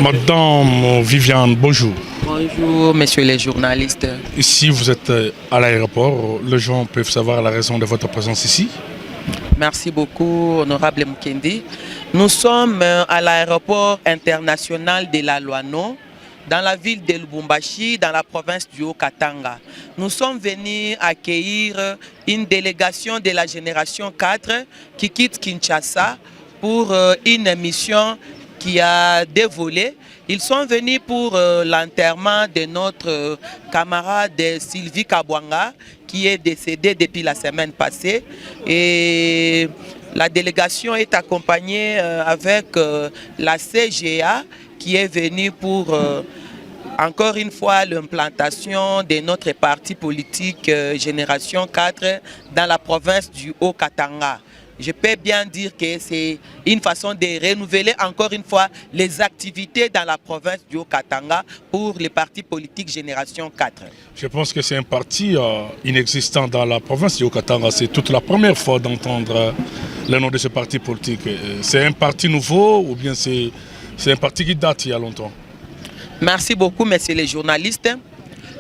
Madame Viviane, bonjour. Bonjour, messieurs les journalistes. Ici, vous êtes à l'aéroport. Les gens peuvent savoir la raison de votre présence ici. Merci beaucoup, honorable Mukendi. Nous sommes à l'aéroport international de la Loano, dans la ville de Lubumbashi, dans la province du Haut-Katanga. Nous sommes venus accueillir une délégation de la génération 4 qui quitte Kinshasa pour une mission qui a deux volets. Ils sont venus pour l'enterrement de notre camarade Sylvie Kabwanga, qui est décédé depuis la semaine passée. Et la délégation est accompagnée avec la CGA qui est venue pour encore une fois l'implantation de notre parti politique Génération 4 dans la province du Haut-Katanga. Je peux bien dire que c'est une façon de renouveler encore une fois les activités dans la province du Haut-Katanga pour les partis politiques Génération 4. Je pense que c'est un parti inexistant dans la province du Haut-Katanga. C'est toute la première fois d'entendre le nom de ce parti politique. C'est un parti nouveau ou bien c'est un parti qui date il y a longtemps? Merci beaucoup, messieurs les journalistes.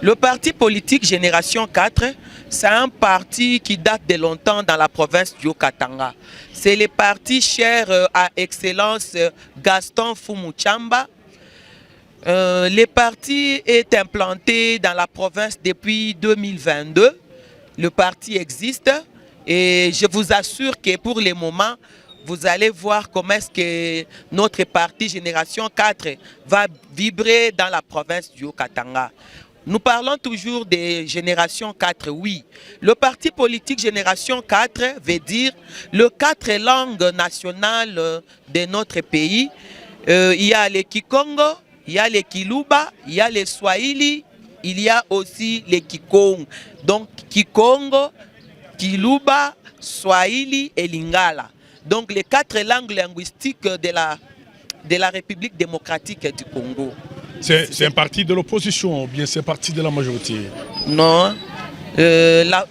Le parti politique Génération 4, c'est un parti qui date de longtemps dans la province du Haut-Katanga. C'est le parti cher à Excellence Gaston Fumuchamba. Le parti est implanté dans la province depuis 2022. Le parti existe et je vous assure que pour le moment, vous allez voir comment est-ce que notre parti Génération 4 va vibrer dans la province du Haut-Katanga. Nous parlons toujours de Génération 4, oui. Le parti politique Génération 4 veut dire les 4 langues nationales de notre pays. Il y a le Kikongo, il y a le Kiluba, il y a le Swahili, il y a aussi le Kikong. Donc Kikongo, Kiluba, Swahili et Lingala. Donc les 4 langues linguistiques de la République démocratique du Congo. C'est un parti de l'opposition ou bien c'est un parti de la majorité? Non.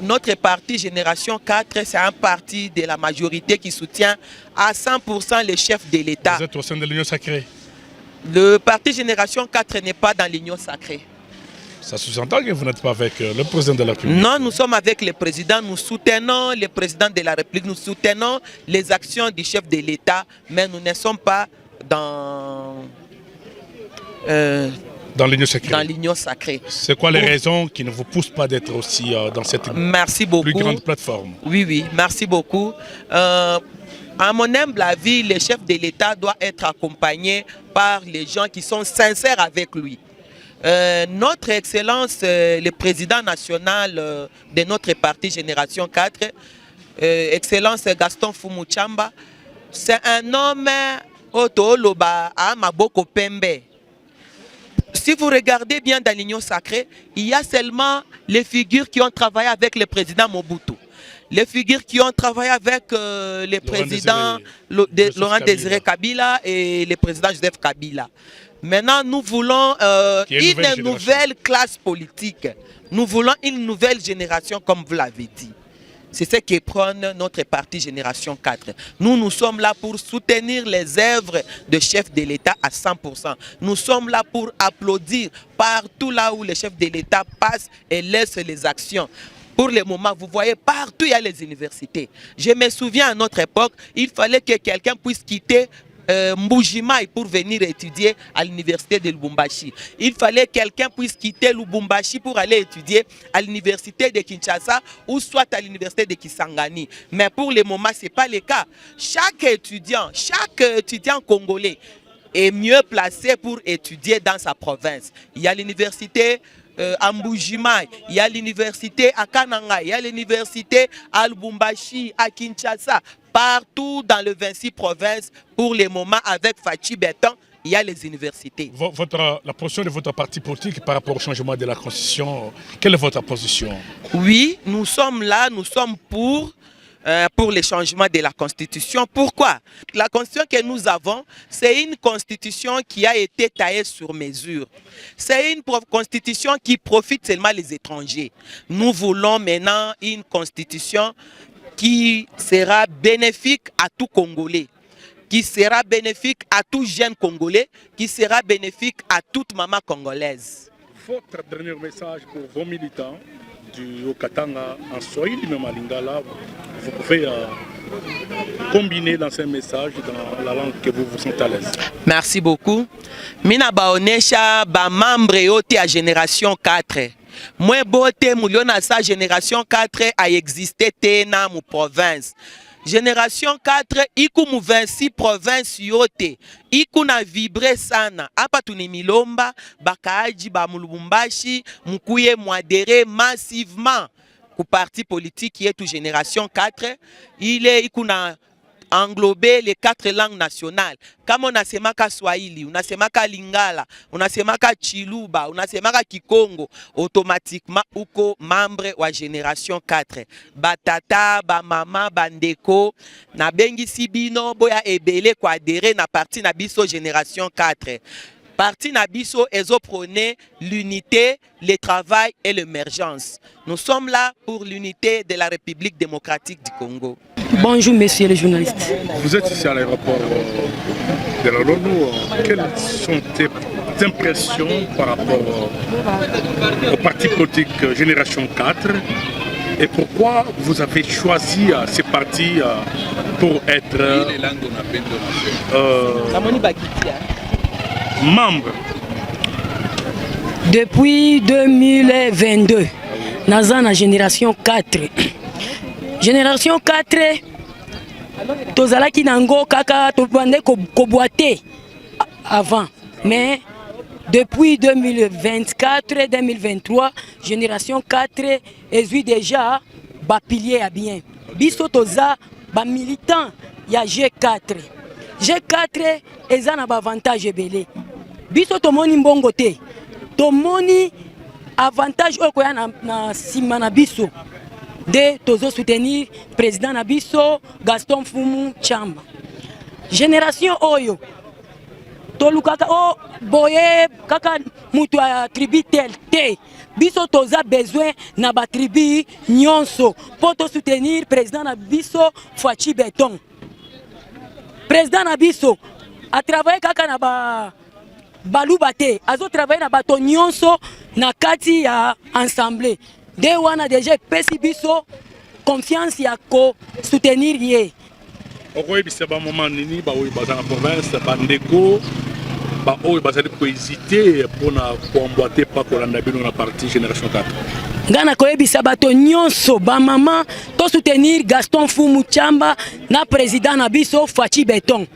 Notre parti Génération 4, c'est un parti de la majorité qui soutient à 100% les chefs de l'État. Vous êtes au sein de l'Union sacrée? Le parti Génération 4 n'est pas dans l'Union sacrée. Ça sous-entend que vous n'êtes pas avec le président de la République? Non, nous sommes avec le président, nous soutenons le président de la République, nous soutenons les actions du chef de l'État, mais nous ne sommes pas dans l'Union sacrée. C'est quoi les raisons qui ne vous poussent pas d'être aussi dans cette plus grande plateforme? Oui, merci beaucoup. À mon humble avis, le chef de l'État doit être accompagné par les gens qui sont sincères avec lui. Notre Excellence, le président national de notre parti Génération 4, Excellence Gaston Fumuchamba, c'est un homme Otoloba à Maboko Pembe. Si vous regardez bien dans l'Union sacrée, il y a seulement les figures qui ont travaillé avec le président Mobutu. Les figures qui ont travaillé avec le président Laurent Désiré Kabila et le président Joseph Kabila. Maintenant, nous voulons une nouvelle classe politique. Nous voulons une nouvelle génération, comme vous l'avez dit. C'est ce que prône notre parti Génération 4. Nous sommes là pour soutenir les œuvres de chefs de l'État à 100%. Nous sommes là pour applaudir partout là où les chefs de l'État passent et laissent les actions. Pour le moment, vous voyez, partout il y a les universités. Je me souviens à notre époque, il fallait que quelqu'un puisse quitter Mbujimai pour venir étudier à l'université de Lubumbashi. Il fallait que quelqu'un puisse quitter Lubumbashi pour aller étudier à l'université de Kinshasa ou soit à l'université de Kisangani. Mais pour le moment, ce n'est pas le cas. Chaque étudiant congolais est mieux placé pour étudier dans sa province. Il y a l'université à Mbujimai, il y a l'université à Kananga, il y a l'université à Lubumbashi, à Kinshasa. Partout dans les 26 provinces, pour le moment, avec Fachi Béton, il y a les universités. La position de votre parti politique par rapport au changement de la Constitution, quelle est votre position? Oui, nous sommes là, nous sommes pour le changement de la Constitution. Pourquoi? La Constitution que nous avons, c'est une Constitution qui a été taillée sur mesure. C'est une Constitution qui profite seulement les étrangers. Nous voulons maintenant une Constitution qui sera bénéfique à tout Congolais, qui sera bénéfique à tout jeune Congolais, qui sera bénéfique à toute maman congolaise. Votre dernier message pour vos militants du Haut-Katanga en Swahili, même à Lingala, vous pouvez combiner dans ces messages dans la langue que vous vous sentez à l'aise. Merci beaucoup. Mina baonesha ba membre yote à génération 4. Moi bote muliona sa génération 4 a existé tena mu province. Génération 4 iku mu 26 province yote iku na vibre sana hapa tunimilomba bakaaji ba mulubumbashi mukuye mwadere massivement ku parti politique yetu génération 4 ile iku na englober les 4 langues nationales. Kama unasemaka Swahili, unasemaka Lingala, unasemaka Chiluba, unasemaka Kikongo, automatiquement uko membre wa génération 4. Batata, ba mama, bandeko, na bengi sibino boya ebele kwa adhérer na parti na biso génération 4. Parti Nabiso ezo prôner l'unité, le travail et l'émergence. Nous sommes là pour l'unité de la République démocratique du Congo. Bonjour messieurs les journalistes. Vous êtes ici à l'aéroport de la Lono. Quelles sont tes impressions par rapport au parti politique Génération 4 et pourquoi vous avez choisi ces partis pour être membre? Depuis 2022, naza na génération 4. Génération 4, tozalaki nango kaka tobande ko boiter avant. Mais depuis 2024-2023, génération 4 ezui déjà ba pilier à bien. Biso toza ba militant ya G4. G4 eza na ba avantage ebele. Biso tomoni mbongo te. Tomoni avantage okoya na sima na biso. De tozo soutenir président Nabiso Gaston Fumu Chamba. Génération oyo tolukaka o boye kaka mutu a tribu tel te. Biso toza besoin na ba tribu nyonso pour to soutenir président Nabiso Fachi Beton. Président Nabiso a travaillé kaka na ba balubate, azo travaillé na bato nyonso na kati ya ensemble. De wana déjà pesi biso confiance ya ko soutenir ye. Okoye bisaba moment nini ba oyi bazana province bandeko ba oyi bazali ko hésiter pour na ko emboîter pas ko landa bino na parti génération 4. Ngana ko yebisa bato nyonso ba maman to soutenir Gaston Fumu Chamba na président na biso Fachi Beton.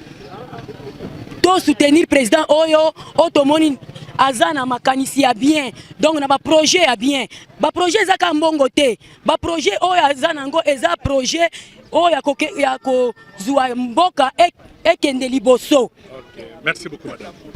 To soutenir président oyo otomoni azana makanisi ya bien, donc na ba projet ya bien. Ba projet ezaka mbongo te. Ba projet oyo azana ngo eza projet oyo ya ko zuwa mboka ekende liboso. OK, merci beaucoup madame.